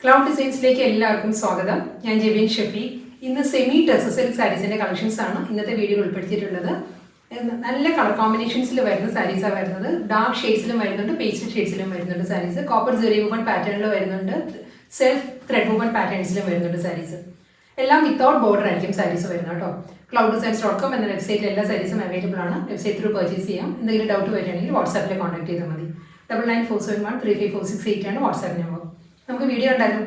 Cloud ഡിസൈൻസിലേക്ക് എല്ലാവർക്കും സ്വാഗതം. ഞാൻ ജെബിൻ ഷെഫി. ഇന്ന് സെമി ടെസർ സിൽക്ക് സാരീസിന്റെ കളക്ഷൻസ് ആണ് ഇന്നത്തെ വീഡിയോയിൽ ഉൾപ്പെടുത്തിയിട്ടുള്ളത്. നല്ല കളർ കോമ്പിനേഷൻസിൽ വരുന്ന സാരീസാണ് വരുന്നത്. ഡാർക്ക് ഷെയ്ഡ്സിലും വരുന്നുണ്ട്, പേസ്റ്റൽ ഷെയ്ഡ്സിലും വരുന്നുണ്ട് സാരീസ്. കോപ്പർ ജെറി വുവൺ പാറ്റേണിൽ വരുന്നുണ്ട്, സെൽഫ് ത്രെഡ് വുവൺ പാറ്റേൺസിലും വരുന്നുണ്ട് സാരീസ്. എല്ലാം വിത്തൗട്ട് ബോർഡർ ആയിരിക്കും സാരീസ് വരുന്നത് കേട്ടോ. clouddesigns.com എന്ന വെബ്സൈറ്റിൽ എല്ലാ സാരീസും അവൈലബിൾ ആണ്. വെബ്സൈറ്റ് ത്രൂ പർച്ചേസ് ചെയ്യാം. എന്തെങ്കിലും ഡൗട്ട് വരികയാണെങ്കിൽ വാട്സാപ്പിൽ കോൺടാക്ട് ചെയ്താൽ മതി. 9947135468 ആണ് വാട്സാപ്പ് നമ്പർ. നമുക്ക് വീഡിയോ ഉണ്ടായിരുന്നു.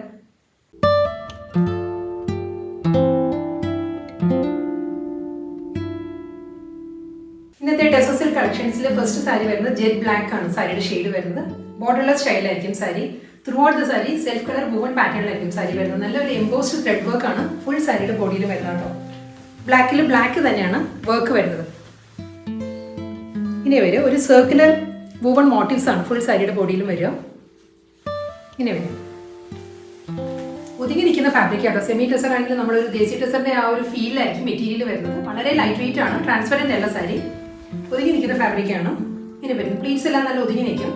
ഇന്നത്തെ ടെസർ സിൽക്ക് കളക്ഷൻസിൽ ഫസ്റ്റ് സാരി വരുന്നത് ജെറ്റ് ബ്ലാക്ക് ആണ്. സാരിയുടെ ഷെയ്ഡ് വരുന്നത് ബോർഡർലെസ് സ്റ്റൈലായിരിക്കും sari. Through out the sari self colour woven പാറ്റേണിലായിരിക്കും സാരി വരുന്നത്. നല്ലൊരു എംബോസ്ഡ് ത്രെഡ് വർക്ക് ആണ് ഫുൾ സാരിയുടെ ബോഡിയിൽ വരുന്നത് കേട്ടോ. ബ്ലാക്കിൽ ബ്ലാക്ക് തന്നെയാണ് വർക്ക് വരുന്നത്. ഇനി വരും ഒരു സർക്കുലർ വുവൺ മോട്ടീവ്സ് ആണ് ഫുൾ സാരിയുടെ ബോഡിയിലും വരിക. ഇങ്ങനെ വരും ഒതുങ്ങി നിൽക്കുന്ന ഫാബ്രിക് ആട്ടോ. സെമി ടെസർ ആണെങ്കിൽ നമ്മളൊരു ദേശീയ ടെസറിന്റെ ആ ഒരു ഫീലിലായിരിക്കും മെറ്റീരിയൽ വരുന്നത്. വളരെ ലൈറ്റ് വെയിറ്റ് ആണ്, ട്രാൻസ്പെറൻറ്റ് അല്ല സാരി. ഒതുങ്ങി നിൽക്കുന്ന ഫാബ്രിക് ആണ്. ഇങ്ങനെ വരുന്നത് പ്ലീറ്റ്സ് എല്ലാം നല്ല ഒതുങ്ങി നിൽക്കും.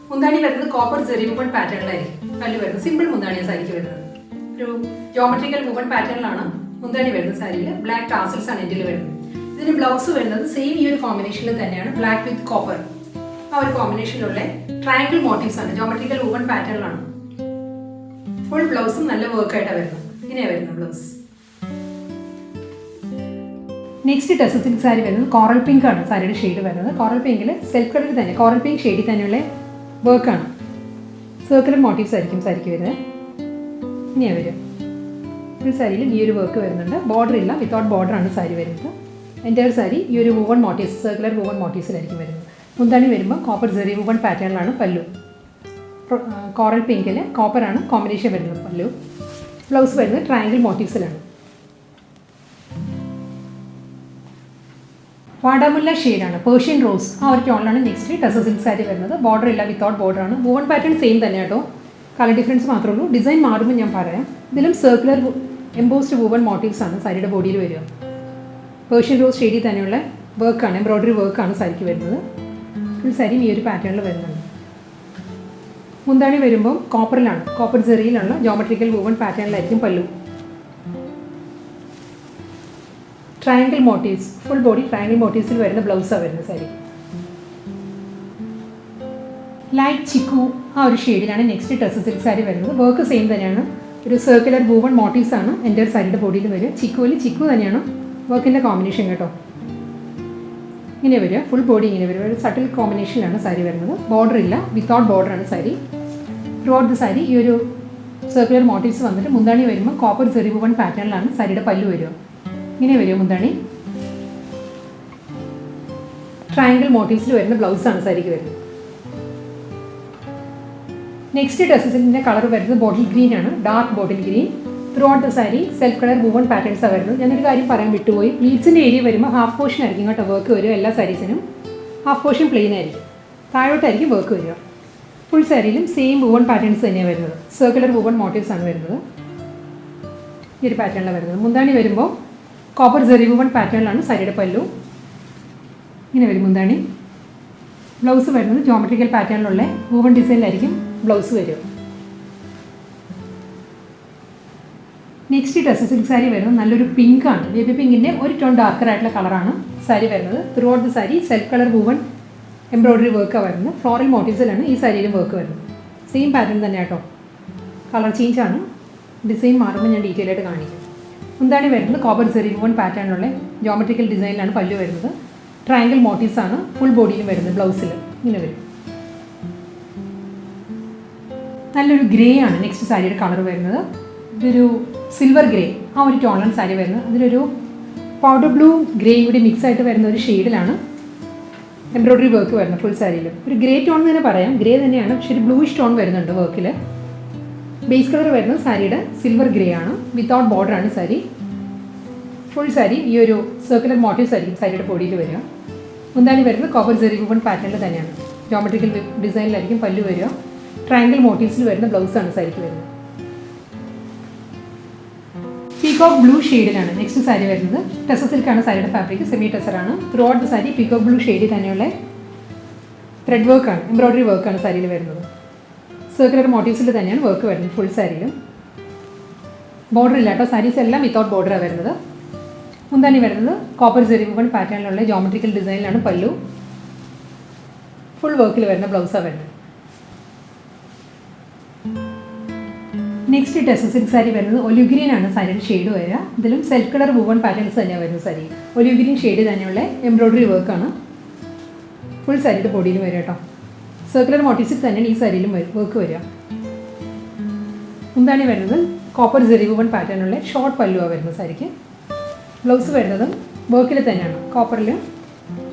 മുന്താണി വരുന്നത് കോപ്പർ ജെറി വുവൺ പാറ്റേണിലായിരിക്കും. പല്ല് വരുന്നത് സിമ്പിൾ മുന്താണിയാണ് സാരിക്ക് വരുന്നത്. ഒരു ജോമെട്രിക്കൽ വുവൺ പാറ്റേണിലാണ് മുന്താണി വരുന്നത്. സാരിയിൽ ബ്ലാക്ക് ടാസിൽസ് ആണ് എൻഡിൽ വരുന്നത്. ഇതിന് ബ്ലൗസ് വരുന്നത് സെയിം ഈ ഒരു കോമ്പിനേഷനിൽ തന്നെയാണ്, ബ്ലാക്ക് വിത്ത് കോപ്പർ. ആ ഒരു കോമ്പിനേഷനിലുള്ള ട്രയാങ്കിൾ മോട്ടീവ്സ് ആണ്, ജോമെട്രിക്കൽ വുവൺ പാറ്റേണിലാണ്. ഫുൾ ബ്ലൗസും നല്ല വർക്കായിട്ടാണ് വരുന്നത്. ഇങ്ങനെയാണ് വരുന്നത് blouse. Next tussar silk sari വരുന്നത് കോറൽ പിങ്ക് ആണ് സാരിയുടെ ഷെയ്ഡ് വരുന്നത്. കോറൽ പിങ്കിൽ സെൽഫ് കളറിൽ തന്നെ കോറൽ പിങ്ക് ഷെയ്ഡിൽ തന്നെയുള്ള വർക്കാണ്. സർക്കുലർ മോട്ടീവ്സ് ആയിരിക്കും സാരിക്ക് വരുന്നത്. ഇനിയാണ് വരിക. ഈ സാരിയിൽ ഈ ഒരു വർക്ക് വരുന്നുണ്ട്. ബോർഡർ ഇല്ല, വിത്തൗട്ട് ബോർഡർ ആണ് സാരി വരുന്നത്. എൻ്റെ ഒരു സാരി ഈ ഒരു വുവൺ മോട്ടീവ്സ്, സർക്കുലർ വുവൺ മോട്ടീവ്സിലായിരിക്കും വരുന്നത്. മുന്താണി വരുമ്പോൾ കോപ്പർ ജെറി വുവൺ പാറ്റേണിലാണ് പല്ലു. കോറൽ പിങ്കിൽ കോപ്പറാണ് കോമ്പിനേഷൻ വരുന്നത് പല്ലു. ബ്ലൗസ് വരുന്നത് ട്രയാങ്കിൾ മോട്ടീവ്സിലാണ്. വാടാമുല്ല ഷെയ്ഡാണ്, പേർഷ്യൻ റോസ് ആ ഒരു ടോണിലാണ് നെക്സ്റ്റ് ടെസർ സിൽക്ക് സാരി വരുന്നത്. ബോർഡർ ഇല്ല, വിത്തൗട്ട് ബോർഡർ ആണ്. വുവൺ പാറ്റേൺ സെയിം തന്നെ കേട്ടോ, കളർ ഡിഫറൻസ് മാത്രമേ ഉള്ളൂ. ഡിസൈൻ മാറുമ്പോൾ ഞാൻ പറയാം. ഇതിലും സർക്കുലർ എംബോസ്ഡ് വുവൺ മോട്ടീവ്സ് ആണ് സാരിയുടെ ബോഡിയിൽ വരിക. പേർഷ്യൻ റോസ് ഷെയ്ഡിൽ തന്നെയുള്ള വർക്കാണ്, എംബ്രോയ്ഡറി വർക്കാണ് സാരിക്ക് വരുന്നത്. ഫുൾ സാരിയും ഈ ഒരു പാറ്റേണിൽ വരുന്നുണ്ട്. മുന്താണി വരുമ്പോൾ കോപ്പറിലാണ്, കോപ്പർ ജെറിയിലുള്ള ജോമെട്രിക്കൽ വുവൺ പാറ്റേണിലായിരിക്കും pallu. Triangle motifs, full body triangle മോട്ടീവ്സിൽ വരുന്ന ബ്ലൗസാണ് വരുന്നത് സാരി. ലൈറ്റ് ചിക്കു ആ ഒരു ഷെയ്ഡിലാണ് നെക്സ്റ്റ് ടെസർ സിൽക്ക് സാരി വരുന്നത്. വർക്ക് സെയിം തന്നെയാണ്, ഒരു സർക്കുലർ വുവൺ മോട്ടീവ്സ് ആണ് എൻ്റെ ഒരു സാരിയുടെ ബോഡിയിൽ വരിക. ചിക്കുവിൽ ചിക്കു തന്നെയാണ് വർക്കിൻ്റെ കോമ്പിനേഷൻ കേട്ടോ. ഇങ്ങനെ വരിക, ഫുൾ ബോഡി ഇങ്ങനെ വരിക. ഒരു സട്ടിൽ കോമ്പിനേഷനിലാണ് സാരി വരുന്നത്. ബോർഡർ ഇല്ല, വിത്തൗട്ട് ബോർഡറാണ് sari. Through out the sari ഈ ഒരു സർക്കുലർ മോട്ടീവ്സ് വന്നിട്ട് മുന്താണി വരുമ്പോൾ കോപ്പർ ജെറി വുവൺ പാറ്റേണിലാണ് സാരിയുടെ പല്ലു വരിക. ഇങ്ങനെ വരിക മുന്താണി. ട്രയാങ്കിൾ മോട്ടീവ്സിൽ വരുന്ന ബ്ലൗസാണ് സാരിക്ക് വരുന്നത്. നെക്സ്റ്റ് ടെസർ സിൽക്കിൻ്റെ കളർ വരുന്നത് ബോട്ടിൽ ഗ്രീൻ ആണ്, dark bottle green. Through out the sari self colour woven പാറ്റേൺസാണ് വരുന്നത്. ഞാനൊരു കാര്യം പറയാൻ വിട്ടുപോയി, പ്ലീറ്റ്സിൻ്റെ ഏരിയ വരുമ്പോൾ ഹാഫ് പോർഷൻ ആയിരിക്കും കേട്ടോ വർക്ക് വരിക. എല്ലാ സാരീസിനും ഹാഫ് പോർഷൻ പ്ലെയിൻ ആയിരിക്കും, താഴോട്ടായിരിക്കും വർക്ക് വരിക. ഫുൾ സാരിയിലും സെയിം വുവൺ പാറ്റേൺസ് തന്നെയാണ് വരുന്നത്. സർക്കുലർ വുവൺ മോട്ടീവ്സ് ആണ് വരുന്നത്. ഈ ഒരു പാറ്റേണിലാണ് വരുന്നത്. മുന്താണി വരുമ്പോൾ കോപ്പർ ജെറി വുവൺ പാറ്റേണിലാണ് സാരിയുടെ പല്ലു. ഇങ്ങനെ വരും മുന്താണി. ബ്ലൗസ് വരുന്നത് ജോമെട്രിക്കൽ പാറ്റേണിലുള്ള വുവൺ ഡിസൈനിലായിരിക്കും ബ്ലൗസ് വരിക. നെക്സ്റ്റ് ടെസർ സിൽക്ക് സാരി വരുന്നത് നല്ലൊരു പിങ്ക് ആണ്. ബേബി പിങ്കിൻ്റെ ഒരു ടോൺ ഡാർക്കർ ആയിട്ടുള്ള കളറാണ് സാരി വരുന്നത്. Through out the sari self colour woven embroidery വർക്കാണ് വരുന്നത്. ഫ്ലോറൽ മോട്ടീവ്സിലാണ് ഈ സാരിയിലും വർക്ക് വരുന്നത്. സെയിം പാറ്റേൺ തന്നെ കേട്ടോ, കളർ ചേഞ്ച് ആണ്. ഡിസൈൻ മാറുമ്പോൾ ഞാൻ ഡീറ്റെയിൽ ആയിട്ട് കാണിക്കാം. മുന്താണി വരുന്നത് കോപ്പർ ജെറി വുവൺ പാറ്റേണിലുള്ള ജോമെട്രിക്കൽ ഡിസൈനിലാണ് പല്ലു വരുന്നത്. ട്രയാങ്കിൾ മോട്ടീവ്സ് ആണ് ഫുൾ ബോഡിയിലും വരുന്നത്. ബ്ലൗസിൽ ഇങ്ങനെ വരും. നല്ലൊരു ഗ്രേ ആണ് നെക്സ്റ്റ് സാരിയുടെ കളർ വരുന്നത്. ഇതൊരു സിൽവർ ഗ്രേ ആ ഒരു ടോണിലാണ് സാരി വരുന്നത്. അതിലൊരു പൗഡർ ബ്ലൂ ഗ്രേയും കൂടി മിക്സ് ആയിട്ട് വരുന്ന ഒരു ഷെയ്ഡിലാണ് എംബ്രോയ്ഡറി വർക്ക് വരുന്നത്. ഫുൾ സാരിയിൽ ഒരു ഗ്രേ ടോൺ തന്നെ പറയാം, ഗ്രേ തന്നെയാണ്, പക്ഷേ ഒരു ബ്ലൂയിഷ് ടോൺ വരുന്നുണ്ട് വർക്കിൽ. ബേസ് കളർ വരുന്നത് സാരിയുടെ സിൽവർ ഗ്രേ ആണ്, വിത്തൗട്ട് ബോർഡർ ആണ് സാരി. ഫുൾ സാരി ഈ ഒരു സർക്കുലർ മോട്ടീവ്സ് ആയിരിക്കും സാരിയുടെ ബോഡിയിൽ വരിക. മുന്താണി വരുന്നത് കോപ്പർ ജെറി വുവൺ പാറ്റേണിൽ തന്നെയാണ്, ജോമെട്രിക്കൽ ഡിസൈനിലായിരിക്കും പല്ലു വരിക. ട്രയാങ്കിൾ മോട്ടീവ്സിൽ വരുന്ന ബ്ലൗസാണ് സാരിക്ക് വരുന്നത്. പീകോക്ക് ബ്ലൂ ഷെയ്ഡിലാണ് നെക്സ്റ്റ് സാരി വരുന്നത്. ടെസർ സിൽക്കാണ് സാരിയുടെ ഫാബ്രിക്, സെമി ടെസറാണ്. Through out the sari peacock blue ഷെയ്ഡിൽ തന്നെയുള്ള ത്രെഡ് വർക്കാണ്, എംബ്രോയ്ഡറി വർക്കാണ് സാരിയിൽ വരുന്നത്. സർക്കുലർ മോട്ടീവ്സിൽ തന്നെയാണ് വർക്ക് വരുന്നത് ഫുൾ സാരിയിലും. ബോർഡർ ഇല്ല കേട്ടോ, സാരീസ് എല്ലാം വിത്തൗട്ട് ബോർഡറാണ് വരുന്നത്. മുന്താണി വരുന്നത് കോപ്പർ ജെറി വുവൺ പാറ്റേണിലുള്ള ജോമെട്രിക്കൽ ഡിസൈനിലാണ് പല്ലു. ഫുൾ വർക്കിൽ വരുന്ന ബ്ലൗസാണ് വരുന്നത്. നെക്സ്റ്റ് ടെസർ സിൽക്ക് സാരി വരുന്നത് ഒലിവ് ഗ്രീൻ ആണ് സാരിയുടെ ഷെയ്ഡ് വരിക. ഇതിലും സെൽഫ് കളർ വുവൺ പാറ്റേൺസ് തന്നെയാണ് വരുന്നത് സാരി. ഒലിവ് ഗ്രീൻ ഷെയ്ഡ് തന്നെയുള്ള എംബ്രോയ്ഡറി വർക്കാണ് ഫുൾ സാരിയുടെ ബോഡിയിൽ വരിക കേട്ടോ. സർക്കുലർ മോട്ടീവ്സിൽ തന്നെയാണ് ഈ സാരിയിലും വർക്ക് വരിക. മുന്താണി വരുന്നത് കോപ്പർ ജെറി വുവൺ പാറ്റേണുള്ള ഷോർട്ട് പല്ലുവാണ് വരുന്നത് സാരിക്ക്. ബ്ലൗസ് വരുന്നതും വർക്കിൽ തന്നെയാണ്, കോപ്പറിൽ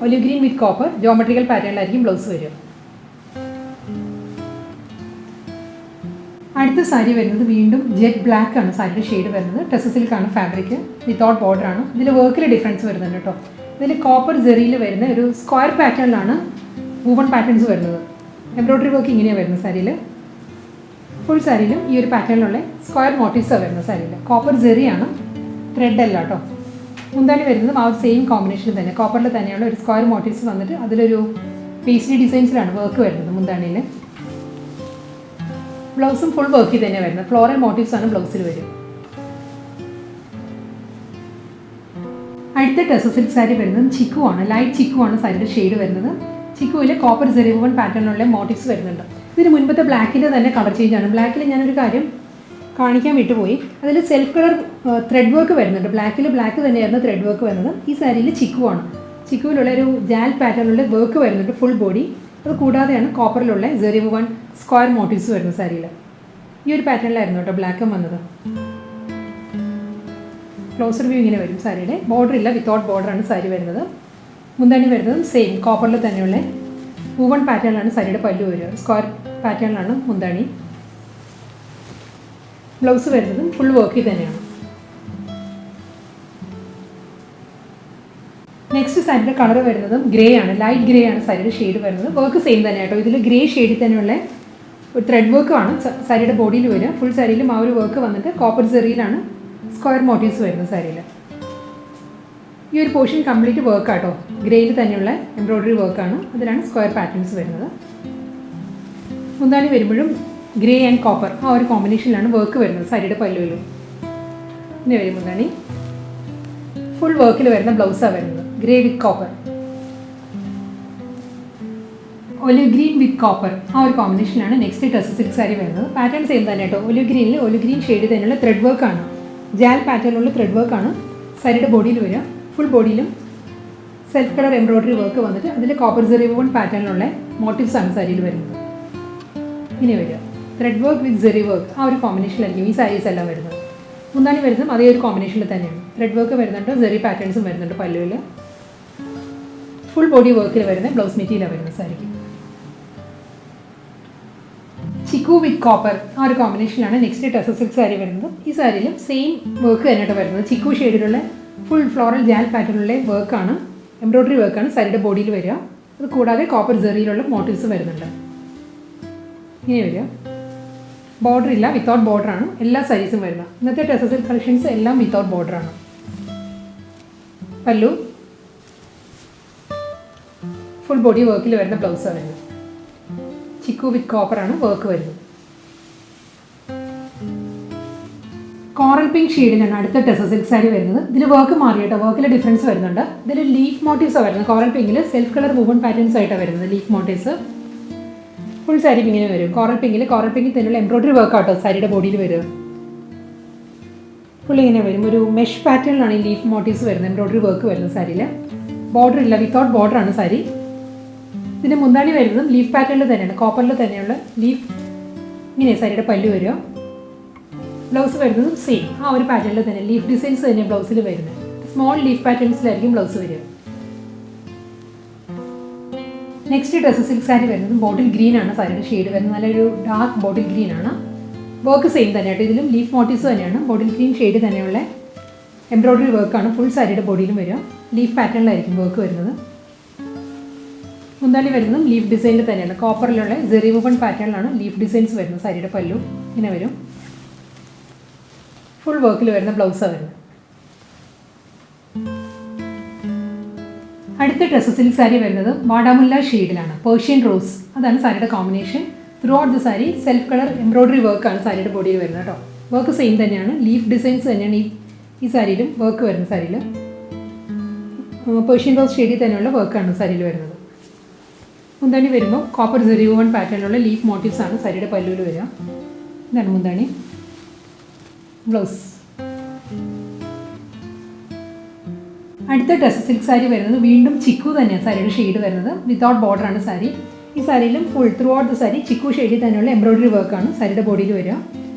olive green with copper geometrical പാറ്റേണിലായിരിക്കും ബ്ലൗസ് വരിക. അടുത്ത സാരി വരുന്നത് വീണ്ടും ജെറ്റ് ബ്ലാക്ക് ആണ് സാരിയുടെ ഷെയ്ഡ് വരുന്നത്. ടെസർ സിൽക്കാണ് ഫാബ്രിക്, വിത്തൗട്ട് ബോർഡർ ആണ്. ഇതിൽ വർക്കിൽ ഡിഫറൻസ് വരുന്നുണ്ട് കേട്ടോ. ഇതിൽ കോപ്പർ ജെറിയിൽ വരുന്ന ഒരു സ്ക്വയർ പാറ്റേണിലാണ് വുവൺ പാറ്റേൺസ് വരുന്നത്. എംബ്രോയ്ഡറി വർക്ക് ഇങ്ങനെയാണ് വരുന്നത് സാരിയിൽ. ഫുൾ സാരിയിലും ഈ ഒരു പാറ്റേണിലുള്ള സ്ക്വയർ മോട്ടീവ്സാണ് വരുന്നത് സാരിയിൽ. കോപ്പർ ജെറിയാണ്, ത്രെഡ് അല്ല കേട്ടോ. മുന്താണി വരുന്നതും ആ ഒരു സെയിം കോമ്പിനേഷനിൽ തന്നെ കോപ്പറിൽ തന്നെയുള്ള ഒരു സ്ക്വയർ മോട്ടീവ്സ് വന്നിട്ട് അതിലൊരു പേസ്ട്രി ഡിസൈൻസിലാണ് വർക്ക് വരുന്നത് മുന്താണിയിൽ. ബ്ലൗസും ഫുൾ വർക്കിൽ തന്നെ വരുന്നത്. ഫ്ലോറൽ മോട്ടീവ്സ് ആണ് ബ്ലൗസിൽ വരും. അടുത്ത ടെസർ സിൽക്ക് സാരി വരുന്നത് ചിക്കു ആണ്. ലൈറ്റ് ചിക്കു ആണ് സാരിയുടെ ഷെയ്ഡ് വരുന്നത്. ചിക്കുവിൽ കോപ്പർ ജെറി വുവൺ പാറ്റേണിലുള്ള മോട്ടീവ്സ് വരുന്നുണ്ട്. ഇതിന് മുൻപത്തെ ബ്ലാക്കിൻ്റെ തന്നെ കളർ ചേഞ്ച് ആണ്. ബ്ലാക്കിൽ ഞാനൊരു കാര്യം കാണിക്കാൻ വിട്ടുപോയി. അതിൽ സെൽഫ് കളർ ത്രെഡ് വർക്ക് വരുന്നുണ്ട്. ബ്ലാക്കിൽ ബ്ലാക്ക് തന്നെയായിരുന്നു ത്രെഡ് വർക്ക് വരുന്നത്. ഈ സാരിയിൽ ചിക്കു ആണ്. ചിക്കുവിലുള്ള ഒരു ജാൽ പാറ്റേണിലുള്ള വർക്ക് വരുന്നുണ്ട് ഫുൾ ബോഡി. അത് കൂടാതെയാണ് കോപ്പറിലുള്ള ജെറി വുവൺ സ്ക്വയർ മോട്ടീവ്സ് വരുന്നത് സാരിയിൽ. ഈ ഒരു പാറ്റേണിലായിരുന്നു കേട്ടോ ബ്ലാക്കും വന്നത്. ക്ലോസർ വ്യൂ ഇങ്ങനെ വരും സാരിയുടെ. ബോർഡർ ഇല്ല, വിത്തൗട്ട് ബോർഡറാണ് സാരി വരുന്നത്. മുന്താണി വരുന്നതും സെയിം കോപ്പറിൽ തന്നെയുള്ള വുവൺ പാറ്റേണിലാണ് സാരിയുടെ പല്ലു വരിക. സ്ക്വയർ പാറ്റേണിലാണ് മുന്താണി. ബ്ലൗസ് വരുന്നതും ഫുൾ വർക്കിൽ തന്നെയാണ്. നെക്സ്റ്റ് സാരിയുടെ കളർ വരുന്നതും ഗ്രേ ആണ്. ലൈറ്റ് ഗ്രേ ആണ് സാരിയുടെ ഷെയ്ഡ് വരുന്നത്. വർക്ക് സെയിം തന്നെ കേട്ടോ. ഇതിൽ ഗ്രേ ഷെയ്ഡിൽ തന്നെയുള്ള ഒരു ത്രെഡ് വർക്കാണ് സാരിയുടെ ബോഡിയിൽ വരിക. ഫുൾ സാരിയിലും ആ ഒരു വർക്ക് വന്നിട്ട് കോപ്പർ ജെറിയിലാണ് സ്ക്വയർ മോട്ടീവ്സ് വരുന്നത് സാരിയിൽ. ഈ ഒരു പോർഷൻ കംപ്ലീറ്റ് വർക്കാട്ടോ. ഗ്രേയിൽ തന്നെയുള്ള എംബ്രോയ്ഡറി വർക്കാണ്. അതിലാണ് സ്ക്വയർ പാറ്റേൺസ് വരുന്നത്. മുന്താണി വരുമ്പോഴും ഗ്രേ ആൻഡ് കോപ്പർ ആ ഒരു കോമ്പിനേഷനിലാണ് വർക്ക് വരുന്നത് സാരിയുടെ പല്ലുവിലും. ഇങ്ങനെ വരും മുന്താണി. ഫുൾ വർക്കിൽ വരുന്ന ബ്ലൗസാണ് വരുന്നത്. Grey with copper, olive green with copper ആ ഒരു കോമ്പിനേഷനിലാണ് നെക്സ്റ്റ് ടെസർ സിൽക്ക് സാരി വരുന്നത്. പാറ്റേൺ സെയിം തന്നെ കേട്ടോ. ഒലിവ് ഗ്രീനിൽ ഒലിവ് ഗ്രീൻ ഷെയ്ഡ് തന്നെയുള്ള ത്രെഡ് വർക്കാണ്. ജാൽ പാറ്റേണിലുള്ള ത്രെഡ് വർക്കാണ് സാരിയുടെ ബോഡിയിൽ വരിക. ഫുൾ ബോഡിയിലും സെൽഫ് കളർ എംബ്രോയ്ഡറി വർക്ക് വന്നിട്ട് അതിൽ കോപ്പർ ജെറി വുവൺ പാറ്റേണിലുള്ള മോട്ടീവ്സ് ആണ് സാരിയിൽ വരുന്നത്. ഇങ്ങനെ വരിക thread work with zari work ആ ഒരു കോമ്പിനേഷനിലായിരിക്കും ഈ സാരീസ് എല്ലാം വരുന്നത്. മുന്താണി വരുന്നതും അതേ ഒരു കോമ്പിനേഷനിൽ തന്നെയാണ്. ത്രെഡ് വർക്ക് വരുന്നുണ്ട്, ജെറി പാറ്റേൺസും വരുന്നുണ്ട് പല്ലുവിൽ. ഫുൾ ബോഡി വർക്കിൽ വരുന്ന ബ്ലൗസ് മെറ്റീരിയലാണ് വരുന്നത് സാരിക്ക്. ചിക്കു വിത്ത് കോപ്പർ ആ ഒരു കോമ്പിനേഷനിലാണ് നെക്സ്റ്റ് ടെസർ സിൽക്ക് സാരി വരുന്നത്. ഈ സാരിയിലും സെയിം വർക്ക് തന്നെയാണ് വരുന്നത്. ചിക്കു ഷെയ്ഡിലുള്ള ഫുൾ ഫ്ലോറൽ ജാൽ പാറ്റേണിലുള്ള വർക്കാണ്, എംബ്രോയ്ഡറി വർക്കാണ് സാരിയുടെ ബോഡിയിൽ വരിക. അത് കൂടാതെ കോപ്പർ ജെറിയിലുള്ള മോട്ടീവ്സ് വരുന്നുണ്ട്. ഇങ്ങനെ വരിക. ബോർഡർ ഇല്ല, വിത്തൗട്ട് ബോർഡറാണ് എല്ലാ സാരീസും വരുന്നത്. ഇന്നത്തെ ടെസർ സിൽക്ക് കളക്ഷൻസ് എല്ലാം വിത്തൗട്ട് ബോർഡറാണ്. പല്ലു ഫുൾ ബോഡി വർക്കിൽ വരുന്ന ബ്ലൗസാണ് വരുന്നത്. ചിക്കു വിത്ത് കോപ്പറാണ് വർക്ക് വരുന്നത്. കോറൽ പിങ്ക് ഷെയ്ഡിലാണ് അടുത്ത ടെസർ സിൽക്ക് സാരി വരുന്നത്. ഇതിൽ വർക്ക് മാറി കേട്ടോ. വർക്കിൽ ഡിഫറൻസ് വരുന്നുണ്ട്. ഇതിൽ ലീഫ് മോട്ടീവ്സാണ് വരുന്നത്. കോറൽ പിങ്കിൽ സെൽഫ് കളർ വുവൺ പാറ്റേൺസ് ആയിട്ടാണ് വരുന്നത് ലീഫ് മോട്ടീവ്സ്. ഫുൾ സാരി ഇങ്ങനെ വരും. കോറൽ പിങ്കിൽ തന്നെയുള്ള എംബ്രോയ്ഡറി വർക്ക് ആട്ടോ സാരിയുടെ ബോഡിയിൽ വരിക. ഫുൾ ഇങ്ങനെ വരും. ഒരു മെഷ് പാറ്റേണിലാണ് ഈ ലീഫ് മോട്ടീവ്സ് വരുന്നത്, എംബ്രോയ്ഡറി വർക്ക് വരുന്നത് സാരിയിൽ. ബോർഡർ ഇല്ല, വിത്തൗട്ട് ബോർഡറാണ് സാരി. ഇതിൻ്റെ മുന്താണി വരുന്നതും ലീഫ് പാറ്റേണിൽ തന്നെയാണ്, കോപ്പറിൽ തന്നെയുള്ള ലീഫ്. ഇങ്ങനെ സാരിയുടെ പല്ലു വരിക. ബ്ലൗസ് വരുന്നതും സെയിം ആ ഒരു പാറ്റേണിൽ തന്നെ ലീഫ് ഡിസൈൻസ് തന്നെ ബ്ലൗസിൽ വരുന്നത്. സ്മോൾ ലീഫ് പാറ്റേൺസിലായിരിക്കും ബ്ലൗസ് വരിക. നെക്സ്റ്റ് ടെസർ സിൽക്ക് സാരി വരുന്നത് ബോട്ടിൽ ഗ്രീൻ ആണ് സാരിയുടെ ഷെയ്ഡ് വരുന്നത്. നല്ലൊരു ഡാർക്ക് ബോട്ടിൽ ഗ്രീൻ ആണ്. വർക്ക് സെയിം തന്നെയായിട്ട് ഇതിലും ലീഫ് മോട്ടീവ്സ് തന്നെയാണ്. ബോട്ടിൽ ഗ്രീൻ ഷെയ്ഡ് തന്നെയുള്ള എംബ്രോയ്ഡറി വർക്കാണ് ഫുൾ സാരിയുടെ ബോഡിയിലും വരിക. ലീഫ് പാറ്റേണിലായിരിക്കും വർക്ക് വരുന്നത്. മുന്താണി വരുന്നതും ലീഫ് ഡിസൈനിൽ തന്നെയാണ്. കോപ്പറിലുള്ള ജെറി വുവൺ പാറ്റേണിലാണ് ലീഫ് ഡിസൈൻസ് വരുന്നത് സാരിയുടെ പല്ലു. ഇങ്ങനെ വരും. ഫുൾ വർക്കിൽ വരുന്ന ബ്ലൗസാണ് വരുന്നത്. അടുത്ത ടെസർ സിൽക്ക് സാരി വരുന്നത് വാടാമുല്ല ഷെയ്ഡിലാണ്. പേർഷ്യൻ റോസ് അതാണ് സാരിയുടെ combination. Through out the sari self colour embroidery വർക്കാണ് സാരിയുടെ ബോഡിയിൽ വരുന്നത് കേട്ടോ. വർക്ക് സെയിം തന്നെയാണ്, ലീഫ് ഡിസൈൻസ് തന്നെയാണ് ഈ സാരിയിലും വർക്ക് വരുന്ന സാരിയിൽ. പേർഷ്യൻ റോസ് ഷെയ്ഡിൽ തന്നെയുള്ള വർക്കാണ് സാരിയിൽ വരുന്നത്. മുന്താണി വരുമ്പോൾ കോപ്പർ സെറി വൂവൺ പാറ്റേണിലുള്ള ലീഫ് മോട്ടീവ്സ് ആണ് സാരിയുടെ പല്ലുവിൽ വരിക. ഇതാണ് മുന്താണി. ബ്ലൗസ്. അടുത്ത ടസർ സിൽക്ക് സാരി വരുന്നത് വീണ്ടും ചിക്കു തന്നെയാണ് സാരിയുടെ ഷെയ്ഡ് വരുന്നത്. വിത്തൗട്ട് ബോർഡറാണ് സാരി. ഈ സാരിയിലും full through out the sari ചിക്കു ഷെയ്ഡിൽ തന്നെയുള്ള എംബ്രോയ്ഡറി വർക്കാണ് സാരിയുടെ ബോഡിയിൽ വരിക.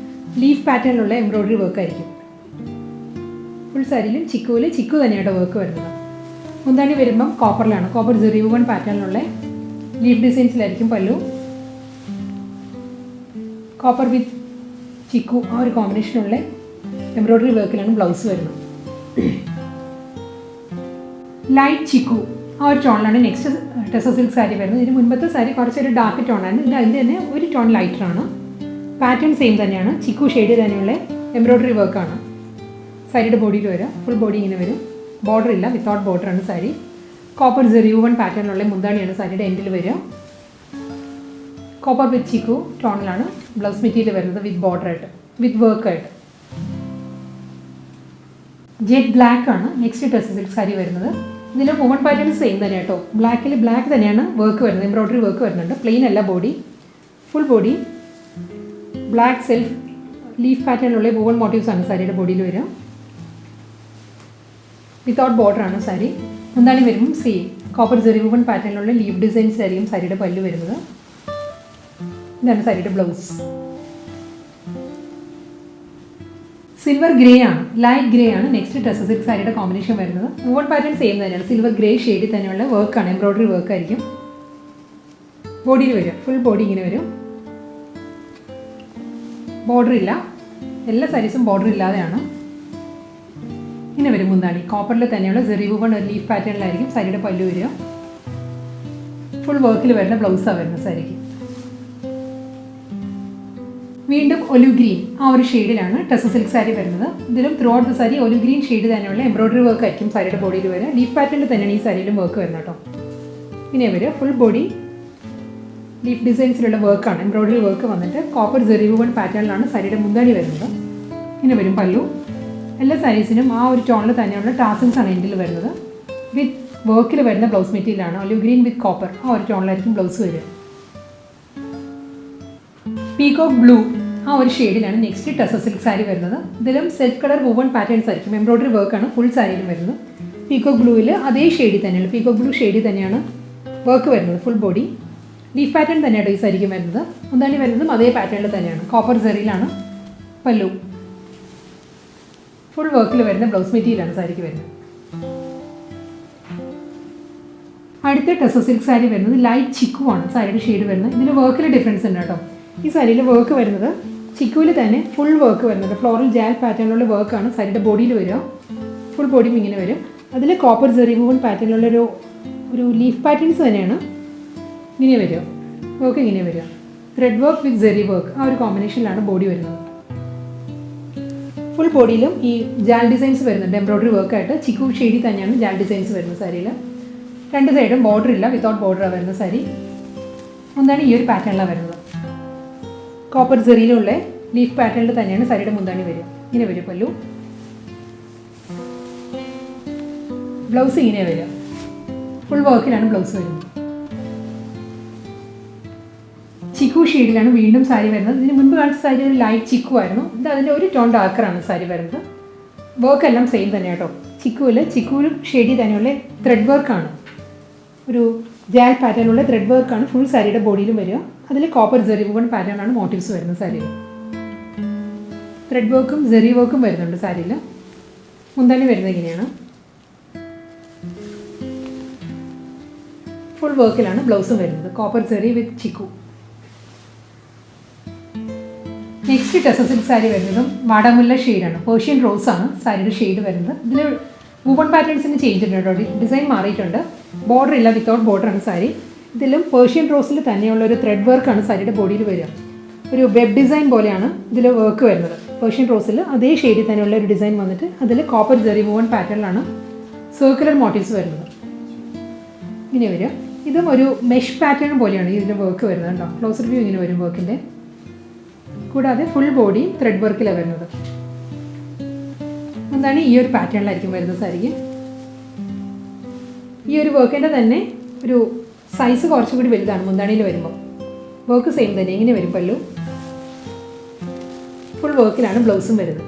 ലീഫ് പാറ്റേണിലുള്ള എംബ്രോയ്ഡറി വർക്കായിരിക്കും ഫുൾ സാരിയിലും. ചിക്കു തന്നെയാണ് വർക്ക് വരുന്നത്. മുന്താണി വരുമ്പം കോപ്പറിലാണ്, കോപ്പർ സെറി വൂവൺ പാറ്റേണിലുള്ള ലീഫ് ഡിസൈൻസിലായിരിക്കും പല്ലു. കോപ്പർ വിത്ത് ചിക്കു ആ ഒരു കോമ്പിനേഷനുള്ള എംബ്രോയ്ഡറി വർക്കിലാണ് ബ്ലൗസ് വരുന്നത്. ലൈറ്റ് ചിക്കു ആ ഒരു ടോണിലാണ് നെക്സ്റ്റ് ടസർ സിൽക്ക് സാരി വരുന്നത്. ഇതിന് മുൻപത്തെ സാരി കുറച്ചൊരു ഡാർക്ക് ടോണാണ്. അതിൻ്റെ തന്നെ ഒരു ടോൺ ലൈറ്ററാണ്. പാറ്റേൺ സെയിം തന്നെയാണ്. ചിക്കു ഷെയ്ഡ് തന്നെയുള്ള എംബ്രോയ്ഡറി വർക്കാണ് സാരിയുടെ ബോഡിയിൽ വരിക. ഫുൾ ബോഡി ഇങ്ങനെ വരും. ബോർഡർ ഇല്ല, വിത്തൗട്ട് ബോർഡറാണ് സാരി. കോപ്പർ സെറി വൂവൺ പാറ്റേണിലുള്ള മുന്താണിയാണ് സാരിയുടെ എൻഡിൽ വരിക. Copper with chikoo ടോണിലാണ് blouse material വരുന്നത് വിത്ത് ബോർഡറായിട്ട്, വിത്ത് വർക്കായിട്ട്. ജെറ്റ് ബ്ലാക്ക് ആണ് നെക്സ്റ്റ് ടസർ സിൽക്ക് സാരി വരുന്നത്. ഇതിൽ വൂവൺ പാറ്റേൺ സെയിം തന്നെ കേട്ടോ. ബ്ലാക്കിൽ ബ്ലാക്ക് തന്നെയാണ് വർക്ക് വരുന്നത്, എംബ്രോയ്ഡറി വർക്ക് വരുന്നുണ്ട്. പ്ലെയിൻ അല്ല body, full body black self leaf പാറ്റേണിലുള്ള വൂവൺ മോട്ടീവ്സ് ആണ് സാരിയുടെ ബോഡിയിൽ വരിക. വിത്തൗട്ട് ബോർഡറാണ് സാരി. മുന്താണി വരുമ്പം സെയിം കോപ്പർ സെറി വൂവൺ പാറ്റേണിലുള്ള ലീഫ് ഡിസൈൻസ് ആയിരിക്കും സാരിയുടെ പല്ല് വരുന്നത്. ഇതാണ് സാരിയുടെ ബ്ലൗസ്. സിൽവർ ഗ്രേ ആണ്, ലൈറ്റ് ഗ്രേ ആണ് നെക്സ്റ്റ് ടസർ സിൽക്ക് സാരിയുടെ കോമ്പിനേഷൻ വരുന്നത്. വൂവൺ പാറ്റേൺ സെയിം തന്നെയാണ്, സിൽവർ ഗ്രേ ഷെയ്ഡിൽ തന്നെയുള്ള വർക്കാണ്, എംബ്രോയ്ഡറി വർക്കായിരിക്കും ബോഡിയിൽ വരും. ഫുൾ ബോഡി ഇങ്ങനെ വരും. ബോർഡർ ഇല്ല, എല്ലാ സാരീസും ബോർഡർ ഇല്ലാതെയാണ്. ഇങ്ങനെ വരും മുന്താണി. കോപ്പറിൽ തന്നെയുള്ള സെറി വൂവൺ ഒരു ലീഫ് പാറ്റേണിലായിരിക്കും സാരിയുടെ പല്ലു വരിക. ഫുൾ വർക്കിൽ വരുന്ന ബ്ലൗസാണ് വരുന്നത് സാരിക്ക്. വീണ്ടും ഒലിവ് ഗ്രീൻ ആ ഒരു ഷെയ്ഡിലാണ് ടസർ സിൽക്ക് സാരി വരുന്നത്. ഇതിലും through out the sari olive green shade തന്നെയുള്ള എംബ്രോയ്ഡറി വർക്ക് ആയിരിക്കും സാരിയുടെ ബോഡിയിൽ വരിക. ലീഫ് പാറ്റേണിൽ തന്നെയാണ് ഈ സാരിയിലും വർക്ക് വരുന്നത് കേട്ടോ. ഇങ്ങനെ വരിക. ഫുൾ ബോഡി ലീഫ് ഡിസൈൻസിലുള്ള വർക്കാണ്, എംബ്രോയ്ഡറി വർക്ക് വന്നിട്ട് കോപ്പർ സെറി വൂവൺ പാറ്റേണിലാണ് സാരിയുടെ മുന്താണി വരുന്നത്. ഇങ്ങനെ വരും പല്ലു. എല്ലാ സാരീസിനും ആ ഒരു ടോണിൽ തന്നെയുള്ള ടാസിൽസ് ആണ് എൻഡിൽ വരുന്നത്. വിത്ത് വർക്കിൽ വരുന്ന ബ്ലൗസ് മെറ്റീരിയലാണ്. ഒലിവ് ഗ്രീൻ വിത്ത് കോപ്പർ ആ ഒരു ടോണിലായിരിക്കും ബ്ലൗസ് വരിക. പീകോക്ക് ബ്ലൂ ആ ഒരു ഷെയ്ഡിലാണ് നെക്സ്റ്റ് ടസർ സിൽക്ക് സാരി വരുന്നത്. ഇതിലും സെൽഫ് കളർ വൂവൺ പാറ്റേൺസ് ആയിരിക്കും, എംബ്രോയ്ഡറി വർക്കാണ് ഫുൾ സാരിയിലും വരുന്നത്. പീകോക്ക് ബ്ലൂവിൽ അതേ ഷെയ്ഡിൽ തന്നെയാണ്, പീകോക്ക് ബ്ലൂ ഷെയ്ഡിൽ തന്നെയാണ് വർക്ക് വരുന്നത്. ഫുൾ ബോഡി ലീഫ് പാറ്റേൺ തന്നെയാണ് ഈ സാരിക്കും വരുന്നത്. മുന്താണി വരുന്നതും അതേ പാറ്റേണിൽ തന്നെയാണ്. കോപ്പർ സെറിയിലാണ് പല്ലു. ഫുൾ വർക്കിൽ വരുന്ന ബ്ലൗസ് മെറ്റീരിയലാണ് സാരിക്ക് വരുന്നത്. അടുത്ത ടസർ സിൽക്ക് സാരി വരുന്നത് ലൈറ്റ് ചിക്കു ആണ് സാരിയുടെ ഷെയ്ഡ് വരുന്നത്. ഇതിൽ വർക്കിൽ ഡിഫറൻസ് ഉണ്ട് കേട്ടോ. ഈ സാരിയിൽ വർക്ക് വരുന്നത് ചിക്കുവിൽ തന്നെ ഫുൾ വർക്ക് വരുന്നുണ്ട്. ഫ്ലോറൽ ജാൽ പാറ്റേണിലുള്ള വർക്കാണ് സാരിയുടെ ബോഡിയിൽ വരിക. ഫുൾ ബോഡിയും ഇങ്ങനെ വരും. അതിൽ കോപ്പർ സെറി വൂവൺ പാറ്റേണിലുള്ള ഒരു ലീഫ് പാറ്റേൺസ് തന്നെയാണ് ഇങ്ങനെ വരിക. വർക്ക് ഇങ്ങനെ വരിക. ത്രെഡ് വർക്ക് വിത്ത് സെറി വർക്ക് ആ ഒരു കോമ്പിനേഷനിലാണ് ബോഡി വരുന്നത്. ഫുൾ ബോഡിയിലും ഈ ജാൽ ഡിസൈൻസ് വരുന്നുണ്ട്, എംബ്രോയ്ഡറി വർക്കായിട്ട്. ചിക്കു ഷെയ്ഡിൽ തന്നെയാണ് ജാൽ ഡിസൈൻസ് വരുന്നത് സാരിയിൽ. രണ്ട് സൈഡും ബോർഡർ ഇല്ല, വിത്തൗട്ട് ബോർഡറാണ് വരുന്ന സാരി. മുന്താണി ഈ ഒരു പാറ്റേണിലാണ് വരുന്നത്. കോപ്പർ സെറിയിലുള്ള ലീഫ് പാറ്റേണിൽ തന്നെയാണ് സാരിയുടെ മുന്താണി വരിക. ഇങ്ങനെ വരും പല്ലു. ബ്ലൗസ് ഇങ്ങനെ വരിക. ഫുൾ വർക്കിലാണ് ബ്ലൗസ് വരുന്നത്. ചിക്കു ഷെയ്ഡിലാണ് വീണ്ടും സാരി വരുന്നത്. ഇതിന് മുൻപ് കാണിച്ച സാരി ഒരു ലൈറ്റ് ചിക്കു ആയിരുന്നു. ഇത് അതിൻ്റെ ഒരു ടോൺ ഡാർക്കറാണ് സാരി വരുന്നത്. വർക്ക് എല്ലാം സെയിം തന്നെ കേട്ടോ. ചിക്കുവിലും ഷെയ്ഡിൽ തന്നെയുള്ള ത്രെഡ് വർക്കാണ്, ഒരു ജാൽ പാറ്റേണിലുള്ള ത്രെഡ് വർക്കാണ് ഫുൾ സാരിയുടെ ബോഡിയിലും വരിക. അതിൽ കോപ്പർ സെറി വൂവൺ പാറ്റേണാണ് മോട്ടീവ്സ് വരുന്നത് സാരിയിൽ. ത്രെഡ് വർക്കും സെറി വർക്കും വരുന്നുണ്ട് സാരിയിൽ. മുന്താണി വരുന്നത് ഇങ്ങനെയാണ്. ഫുൾ വർക്കിലാണ് ബ്ലൗസും വരുന്നത്. കോപ്പർ സെറി വിത്ത് ചിക്കു. നെക്സ്റ്റ് ടസർ സിൽക്ക് സാരി വരുന്നതും വാടാമുല്ല ഷെയ്ഡാണ്. പേർഷ്യൻ റോസ് ആണ് സാരിയുടെ ഷെയ്ഡ് വരുന്നത്. ഇതിൽ വൂവൺ പാറ്റേൺസിന് ചേഞ്ച് ഉണ്ട് കേട്ടോ. ഡിസൈൻ മാറിയിട്ടുണ്ട്. ബോർഡർ ഇല്ല, വിത്തൗട്ട് ബോർഡറാണ് സാരി. ഇതിലും പേർഷ്യൻ റോസിൽ തന്നെയുള്ള ഒരു ത്രെഡ് വർക്കാണ് സാരിയുടെ ബോഡിയിൽ വരിക. ഒരു വെബ് ഡിസൈൻ പോലെയാണ് ഇതിൽ വർക്ക് വരുന്നത്. പേർഷ്യൻ റോസിൽ അതേ ഷെയ്ഡിൽ തന്നെയുള്ള ഒരു ഡിസൈൻ വന്നിട്ട് അതിൽ കോപ്പർ സെറി വൂവൺ പാറ്റേണിലാണ് സർക്കുലർ മോട്ടീവ്സ് വരുന്നത്. ഇങ്ങനെ വരിക. ഇതും ഒരു മെഷ് പാറ്റേൺ പോലെയാണ് ഇതിൻ്റെ വർക്ക് വരുന്നത് കേട്ടോ. ക്ലോസർ വ്യൂ ഇങ്ങനെ വരും വർക്കിൻ്റെ. കൂടാതെ ഫുൾ ബോഡി ത്രെഡ് വർക്കിലാണ് വരുന്നത്. എന്താണ് ഈ ഒരു പാറ്റേണിലായിരിക്കും വരുന്നത് സാരിക്ക്. ഈ ഒരു വർക്കിൻ്റെ തന്നെ ഒരു സൈസ് കുറച്ചുകൂടി വലുതാണ് മുന്താണിയിൽ വരുമ്പോൾ. വർക്ക് സെയിം തന്നെ ഇങ്ങനെ വരും പല്ലു. ഫുൾ വർക്കിലാണ് ബ്ലൗസും വരുന്നത്.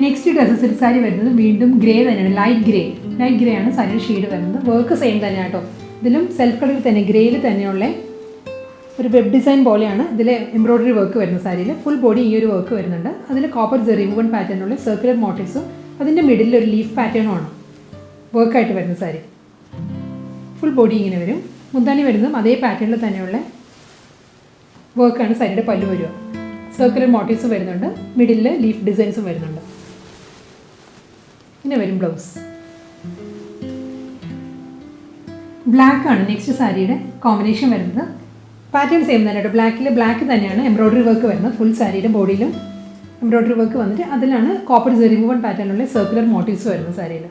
നെക്സ്റ്റ് ഡ്രസ്സ് സിൽക്ക് സാരി വരുന്നത് വീണ്ടും ഗ്രേ തന്നെയാണ്. ലൈറ്റ് ഗ്രേ ആണ് സാരിയുടെ ഷെയ്ഡ് വരുന്നത്. വർക്ക് സെയിം തന്നെയാണ് കേട്ടോ. ഇതിലും സെൽഫ് കളറിൽ തന്നെ ഗ്രേയിൽ തന്നെയുള്ള ഒരു വെബ് ഡിസൈൻ പോലെയാണ് ഇതിൽ എംബ്രോയ്ഡറി വർക്ക് വരുന്നത് സാരിയിൽ. ഫുൾ ബോഡി ഈ ഒരു വർക്ക് വരുന്നുണ്ട്. അതിൽ കോപ്പർ ജെറി വുവൺ പാറ്റേണുള്ള സർക്കുലർ മോട്ടീവ്സും അതിൻ്റെ മിഡിലിൽ ഒരു ലീഫ് പാറ്റേണുമാണ് വർക്കായിട്ട് വരുന്ന സാരി. ഫുൾ ബോഡി ഇങ്ങനെ വരും. മുന്താണി വരുന്നതും അതേ പാറ്റേണിൽ തന്നെയുള്ള വർക്കാണ് സാരിയുടെ പല്ലു വരിക. സർക്കുലർ മോട്ടീവ്സും വരുന്നുണ്ട്. മിഡിലിൽ ലീഫ് ഡിസൈൻസും വരുന്നുണ്ട്. ഇങ്ങനെ വരും ബ്ലൗസ്. ബ്ലാക്ക് ആണ് നെക്സ്റ്റ് സാരിയുടെ കോമ്പിനേഷൻ വരുന്നത്. പാറ്റേൺ സെയിം തന്നെ കേട്ടോ. ബ്ലാക്ക് തന്നെയാണ് എംബ്രോയ്ഡറി വർക്ക് വരുന്നത്. ഫുൾ സാരിയുടെ ബോഡിയിലും എംബ്രോയ്ഡറി വർക്ക് വന്നിട്ട് അതിലാണ് കോപ്പർ ജെറി വുവൺ പാറ്റേണുള്ള സർക്കുലർ മോട്ടീവ്സ് വരുന്നത് സാരിയിൽ.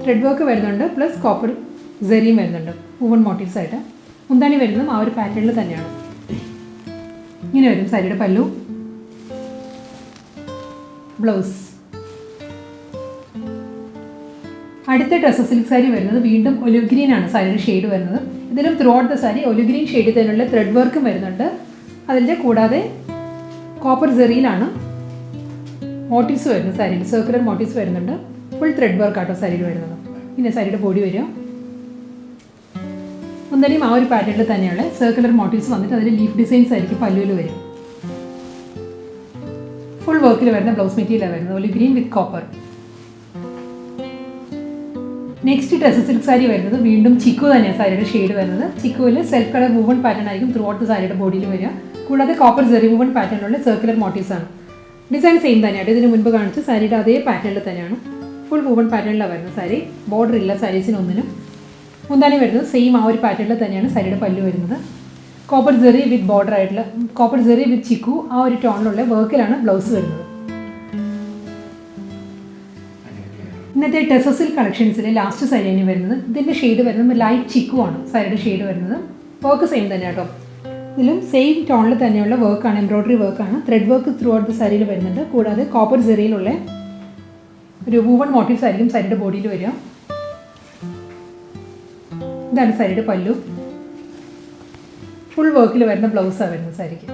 ത്രെഡ് വർക്ക് വരുന്നുണ്ട് പ്ലസ് കോപ്പർ ജെറിയും വരുന്നുണ്ട് വുവൺ മോട്ടീവ്സ് ആയിട്ട്. മുന്താണി വരുന്നതും ആ ഒരു പാറ്റേണിൽ തന്നെയാണ്. ഇങ്ങനെ വരും സാരിയുടെ പല്ലു. ബ്ലൗസ്. അടുത്ത ഡ്രസ്സ് സിൽക്ക് സാരി വരുന്നത് വീണ്ടും ഒലിവ് ഗ്രീൻ ആണ് സാരിയുടെ ഷെയ്ഡ് വരുന്നത്. ഇതിലും through out the sari olive green ഷെയ്ഡിൽ തന്നെയുള്ള ത്രെഡ് വർക്കും വരുന്നുണ്ട്. അതിൻ്റെ കൂടാതെ കോപ്പർ ജെറിയിലാണ് മോട്ടീവ്സ് വരുന്നത് സാരിയിൽ. സർക്കുലർ മോട്ടീവ്സ് വരുന്നുണ്ട്. ഫുൾ ത്രെഡ് വർക്ക് ആട്ടോ സാരിയിൽ വരുന്നത്. പിന്നെ സാരിയുടെ ബോഡി വരും. മുന്തനെയും ആ ഒരു പാറ്റേണിൽ തന്നെയുള്ള സർക്കുലർ മോട്ടീവ്സ് വന്നിട്ട് അതിൽ ലീഫ് ഡിസൈൻസ് ആയിരിക്കും പല്ലുവിൽ വരും. ഫുൾ വർക്കിൽ വരുന്ന ബ്ലൗസ് മെറ്റീരിയലാണ് വരുന്നത്. Olive green with copper. Next dress silk sari വരുന്നത് വീണ്ടും ചിക്കു തന്നെയാണ് സാരിയുടെ ഷെയ്ഡ് വരുന്നത്. ചിക്കുവിൽ സെൽഫ് കളർ വുവൺ പാറ്റേൺ ആയിരിക്കും ത്രൂ ഔട്ട് സാരിയുടെ ബോഡിയിൽ വരിക. കൂടാതെ കോപ്പർ ജെറി വുവൺ പാറ്റേണുള്ള സർക്കുലർ മോട്ടീവ്സ് ആണ്. ഡിസൈൻ സെയിം തന്നെയാണ്. ഇതിന് മുൻപ് കാണിച്ച സാരിയുടെ അതേ പാറ്റേണിൽ തന്നെയാണ്. ഫുൾ വുവൺ പാറ്റേണിലാണ് വരുന്നത് സാരി. ബോർഡർ ഇല്ല സാരീസിനൊന്നിനും. മുന്താണി വരുന്നത് സെയിം ആ ഒരു പാറ്റേണിൽ തന്നെയാണ് സാരിയുടെ പല്ലു വരുന്നത്. കോപ്പർ ജെറി വിത്ത് ബോർഡർ ആയിട്ടുള്ള കോപ്പർ ജെറി വിത്ത് ചിക്കു ആ ഒരു ടോണിലുള്ള വർക്കിലാണ് ബ്ലൗസ് വരുന്നത്. ഇന്നത്തെ ടെസർ സിൽക്ക് കളക്ഷൻസിലെ ലാസ്റ്റ് സാരിയാണ് വരുന്നത്. ഇതിൻ്റെ ഷെയ്ഡ് വരുന്നത് ലൈറ്റ് ചിക്കു ആണ് സാരിയുടെ ഷെയ്ഡ് വരുന്നത്. വർക്ക് സെയിം തന്നെ കേട്ടോ. ഇതിലും സെയിം ടോണിൽ തന്നെയുള്ള വർക്കാണ്. എംബ്രോയ്ഡറി വർക്കാണ്. Thread work through out the സാരിയിൽ വരുന്നുണ്ട്. കൂടാതെ കോപ്പർ ജെറിയിലുള്ള ഒരു വുവൺ മോട്ടീവ്സ് ആയിരിക്കും സാരിയുടെ ബോഡിയിൽ വരിക. ഇതാണ് സാരിയുടെ പല്ലു. ഫുൾ വർക്കിൽ വരുന്ന ബ്ലൗസാണ് വരുന്നത് സാരിക്ക്.